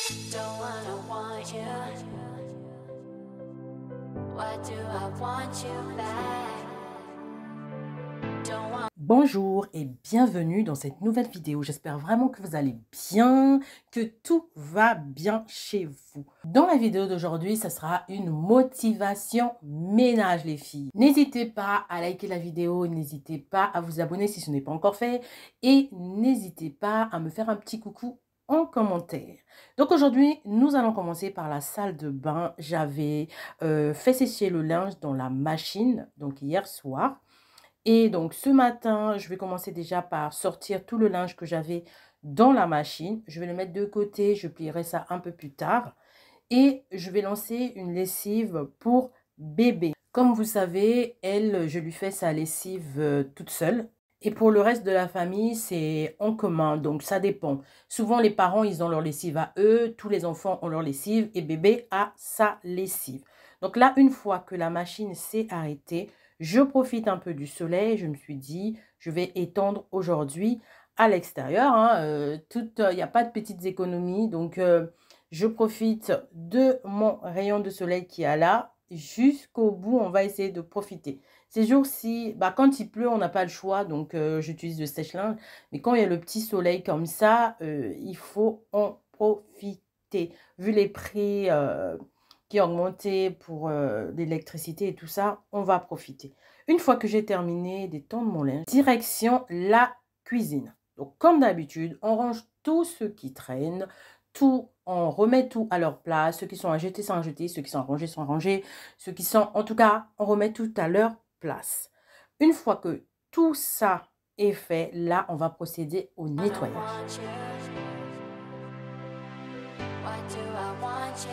Don't wanna want you. Why do I want you back? Don't want. Bonjour et bienvenue dans cette nouvelle vidéo. J'espère vraiment que vous allez bien, que tout va bien chez vous. Dans la vidéo d'aujourd'hui, ça sera une motivation ménage les filles. N'hésitez pas à liker la vidéo, n'hésitez pas à vous abonner si ce n'est pas encore fait et n'hésitez pas à me faire un petit coucou en commentaire. Donc aujourd'hui, nous allons commencer par la salle de bain. J'avais fait sécher le linge dans la machine, donc hier soir. Et donc, ce matin, je vais commencer déjà par sortir tout le linge que j'avais dans la machine. Je vais le mettre de côté, je plierai ça un peu plus tard. Et je vais lancer une lessive pour bébé. Comme vous savez, elle, je lui fais sa lessive toute seule. Et pour le reste de la famille, c'est en commun, donc ça dépend. Souvent, les parents, ils ont leur lessive à eux, tous les enfants ont leur lessive et bébé a sa lessive. Donc là, une fois que la machine s'est arrêtée, je profite un peu du soleil. Je me suis dit, je vais étendre aujourd'hui à l'extérieur. Il n'y a pas de petites économies, donc je profite de mon rayon de soleil qui est là. Jusqu'au bout, on va essayer de profiter. Ces jours-ci, quand il pleut, on n'a pas le choix, donc j'utilise le sèche-linge. Mais quand il y a le petit soleil comme ça, il faut en profiter. Vu les prix qui ont augmenté pour l'électricité et tout ça, on va profiter. Une fois que j'ai terminé d'étendre mon linge, direction la cuisine. Donc comme d'habitude, on range tout ce qui traîne, tout, on remet tout à leur place. Ceux qui sont à jeter sont à jeter, ceux qui sont à ranger, ceux qui sont, en tout cas, on remet tout à leur place. Une fois que tout ça est fait, là, on va procéder au nettoyage. Why do I want you?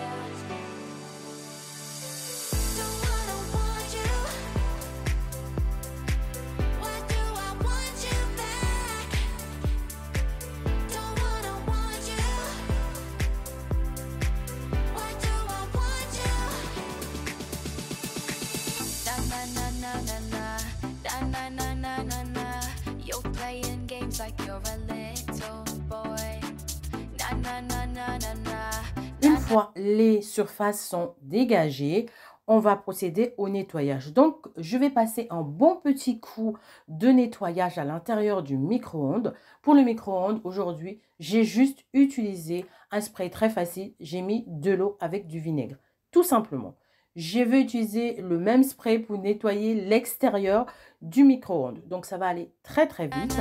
Une fois les surfaces sont dégagées, on va procéder au nettoyage. Donc, je vais passer un bon petit coup de nettoyage à l'intérieur du micro-ondes. Pour le micro-ondes, aujourd'hui, j'ai juste utilisé un spray très facile. J'ai mis de l'eau avec du vinaigre, tout simplement. Je vais utiliser le même spray pour nettoyer l'extérieur du micro-ondes. Donc, ça va aller très, très vite.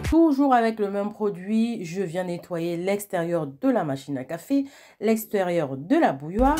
Toujours avec le même produit, je viens nettoyer l'extérieur de la machine à café, l'extérieur de la bouilloire.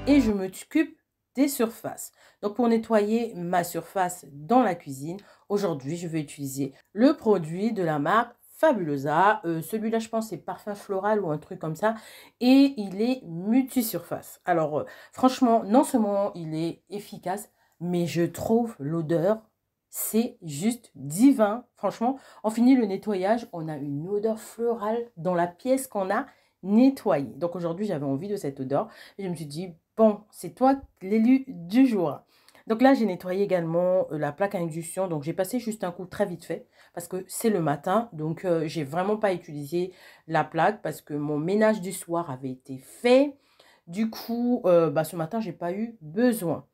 Et je m'occupe des surfaces. Donc pour nettoyer ma surface dans la cuisine, aujourd'hui je vais utiliser le produit de la marque Fabulosa. Celui-là je pense c'est parfum floral ou un truc comme ça. Et il est multi-surface. Alors franchement, non seulement il est efficace, mais je trouve l'odeur, c'est juste divin. Franchement, on finit le nettoyage, on a une odeur florale dans la pièce qu'on a nettoyée. Donc aujourd'hui j'avais envie de cette odeur. Et je me suis dit, bon, c'est toi l'élu du jour. Donc là, j'ai nettoyé également la plaque à induction. Donc, j'ai passé juste un coup très vite fait parce que c'est le matin. Donc, j'ai vraiment pas utilisé la plaque parce que mon ménage du soir avait été fait. Du coup, ce matin, j'ai pas eu besoin.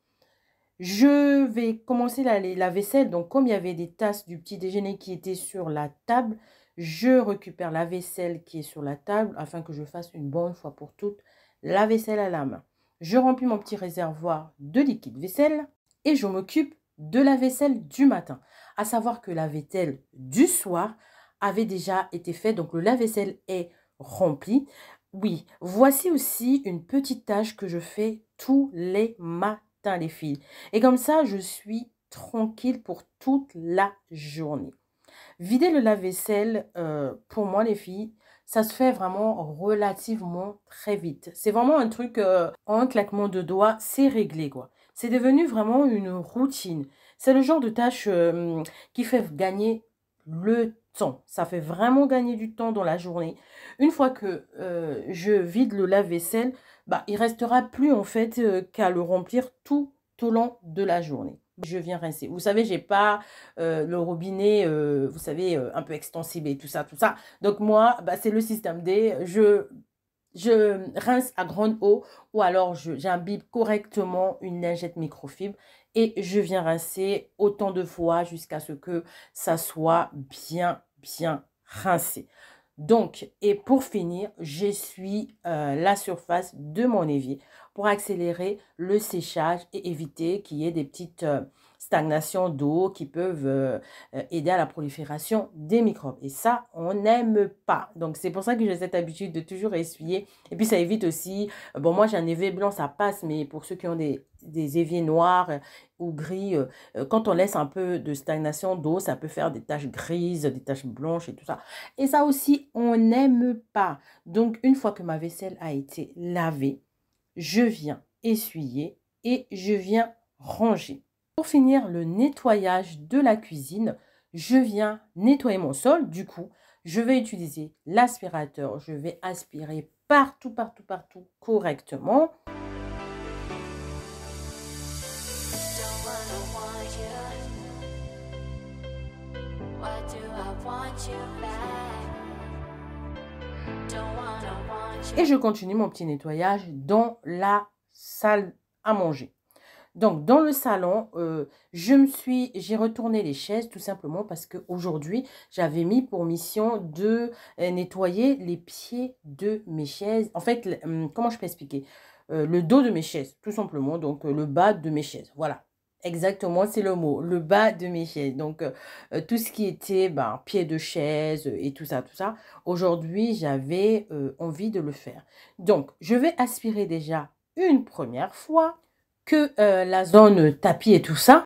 Je vais commencer la vaisselle. Donc, comme il y avait des tasses du petit déjeuner qui étaient sur la table, je récupère la vaisselle qui est sur la table afin que je fasse une bonne fois pour toutes la vaisselle à la main. Je remplis mon petit réservoir de liquide vaisselle et je m'occupe de la vaisselle du matin. À savoir que la vaisselle du soir avait déjà été faite, donc le lave-vaisselle est rempli. Oui, voici aussi une petite tâche que je fais tous les matins, les filles. Et comme ça, je suis tranquille pour toute la journée. Vider le lave-vaisselle, pour moi les filles, ça se fait vraiment relativement très vite. C'est vraiment un truc, en un claquement de doigts, c'est réglé quoi. C'est devenu vraiment une routine. C'est le genre de tâche, qui fait gagner le temps. Ça fait vraiment gagner du temps dans la journée. Une fois que, je vide le lave-vaisselle, bah, il restera plus en fait, qu'à le remplir tout au long de la journée. Je viens rincer. Vous savez, j'ai pas le robinet, vous savez, un peu extensible et tout ça, tout ça. Donc moi, bah, c'est le système D. Je rince à grande eau ou alors j'imbibe correctement une lingette microfibre et je viens rincer autant de fois jusqu'à ce que ça soit bien, bien rincé. Donc, et pour finir, j'essuie la surface de mon évier pour accélérer le séchage et éviter qu'il y ait des petites stagnations d'eau qui peuvent aider à la prolifération des microbes. Et ça, on n'aime pas. Donc, c'est pour ça que j'ai cette habitude de toujours essuyer. Et puis, ça évite aussi, bon, moi, j'ai un évier blanc, ça passe, mais pour ceux qui ont des éviers noirs ou gris, quand on laisse un peu de stagnation d'eau, ça peut faire des taches grises, des taches blanches et tout ça. Et ça aussi, on n'aime pas. Donc, une fois que ma vaisselle a été lavée, je viens essuyer et je viens ranger. Pour finir le nettoyage de la cuisine, je viens nettoyer mon sol. Du coup, je vais utiliser l'aspirateur. Je vais aspirer partout, partout, partout correctement. Et je continue mon petit nettoyage dans la salle à manger. Donc, dans le salon, j'ai retourné les chaises tout simplement parce qu'aujourd'hui, j'avais mis pour mission de nettoyer les pieds de mes chaises. En fait, comment je peux expliquer? Le dos de mes chaises, tout simplement. Donc, le bas de mes chaises. Voilà. Exactement, c'est le mot. Le bas de mes chaises. Donc, tout ce qui était pied de chaise et tout ça, tout ça. Aujourd'hui, j'avais envie de le faire. Donc, je vais aspirer déjà une première fois que la zone tapis et tout ça.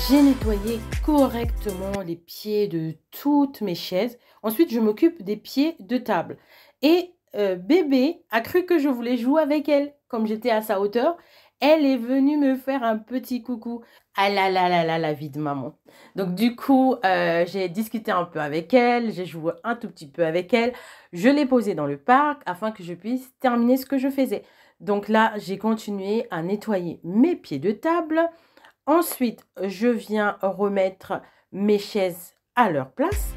J'ai nettoyé correctement les pieds de toutes mes chaises. Ensuite, je m'occupe des pieds de table. Et bébé a cru que je voulais jouer avec elle. Comme j'étais à sa hauteur, elle est venue me faire un petit coucou. Ah là là là là, la vie de maman. Donc du coup, j'ai discuté un peu avec elle, j'ai joué un tout petit peu avec elle. Je l'ai posée dans le parc afin que je puisse terminer ce que je faisais. Donc là, j'ai continué à nettoyer mes pieds de table. Ensuite, je viens remettre mes chaises à leur place.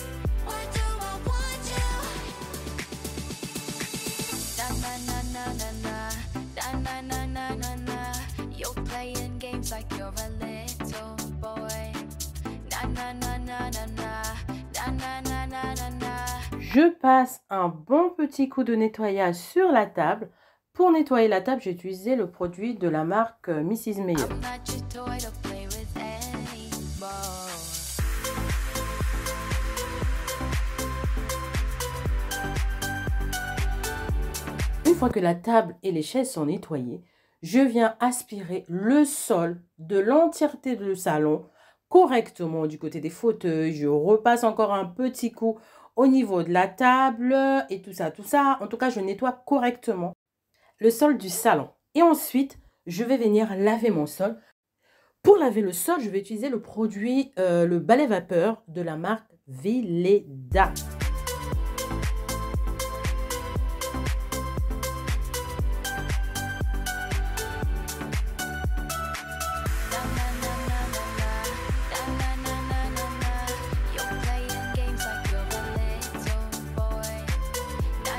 Je passe un bon petit coup de nettoyage sur la table. Pour nettoyer la table, j'ai utilisé le produit de la marque Mrs. Meyer. Une fois que la table et les chaises sont nettoyées, je viens aspirer le sol de l'entièreté du salon correctement du côté des fauteuils. Je repasse encore un petit coup au niveau de la table et tout ça, tout ça. En tout cas, je nettoie correctement le sol du salon. Et ensuite, je vais venir laver mon sol. Pour laver le sol, je vais utiliser le produit, le balai vapeur de la marque Veleda.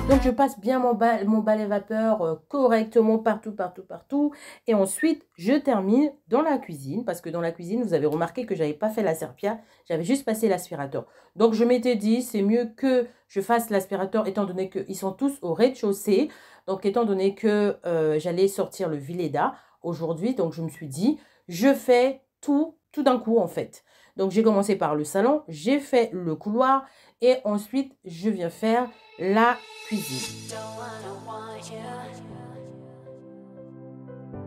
Donc, je passe bien mon balai vapeur correctement partout, partout, partout. Et ensuite, je termine dans la cuisine. Parce que dans la cuisine, vous avez remarqué que je n'avais pas fait la serpillère. J'avais juste passé l'aspirateur. Donc, je m'étais dit, c'est mieux que je fasse l'aspirateur étant donné qu'ils sont tous au rez-de-chaussée. Donc, étant donné que j'allais sortir le Veleda aujourd'hui. Donc, je me suis dit, je fais tout d'un coup en fait. Donc, j'ai commencé par le salon, j'ai fait le couloir et ensuite, je viens faire la cuisine. Don't wanna want you.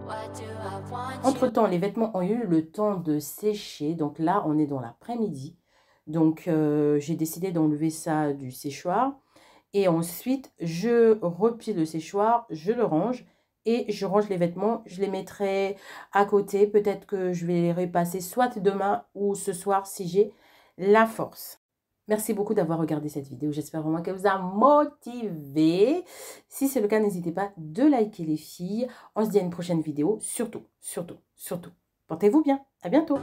What do I want you? Entre-temps, les vêtements ont eu le temps de sécher. Donc là, on est dans l'après-midi. Donc, j'ai décidé d'enlever ça du séchoir. Et ensuite, je replie le séchoir, je le range et je range les vêtements. Je les mettrai à côté. Peut-être que je vais les repasser soit demain ou ce soir si j'ai la force. Merci beaucoup d'avoir regardé cette vidéo. J'espère vraiment qu'elle vous a motivé. Si c'est le cas, n'hésitez pas de liker les filles. On se dit à une prochaine vidéo. Surtout, portez-vous bien. À bientôt.